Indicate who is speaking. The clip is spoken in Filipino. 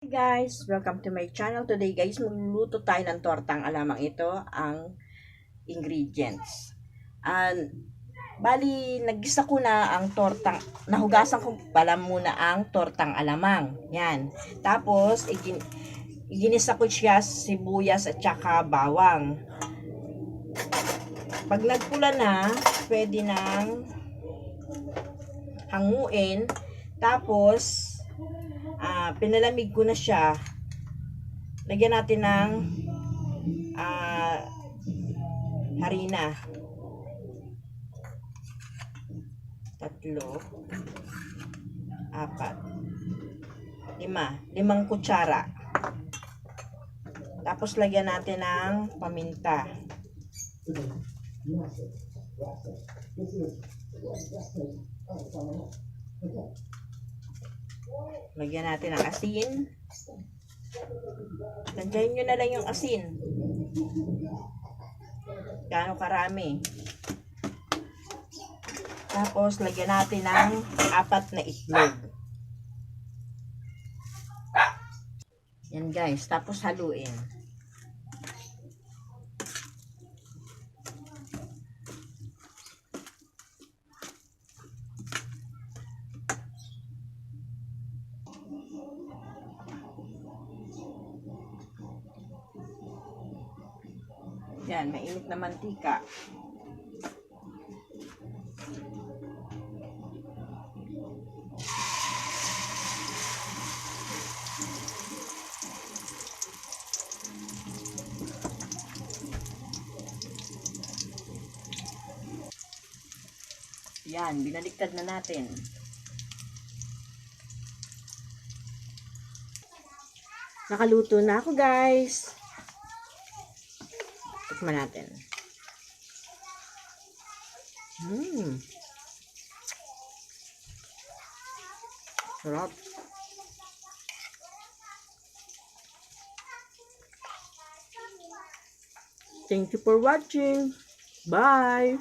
Speaker 1: Hey guys, welcome to my channel. Today guys, magluluto tayo ng tortang alamang. Ito ang ingredients. Bali, naggisa ko na ang tortang, nahugasan ko pala muna ang tortang alamang. Yan. Tapos, iginisa ko siya sibuyas at saka bawang. Pag nagpula na, pwede nang hanguin. Tapos, pinalamig ko na siya. Lagyan natin ng harina. 3, 4, 5 kutsara. Tapos lagyan natin ng paminta. Lagyan natin ng asin. Tandyahin nyo na lang yung asin. Gaano karami. Tapos, lagyan natin ng 4 na itlog. Yan guys. Tapos, haluin. Yan, mainit na mantika. Yan, binaliktad na natin. Nakaluto na ako guys. Tikman natin. Sarap. Thank you for watching. Bye.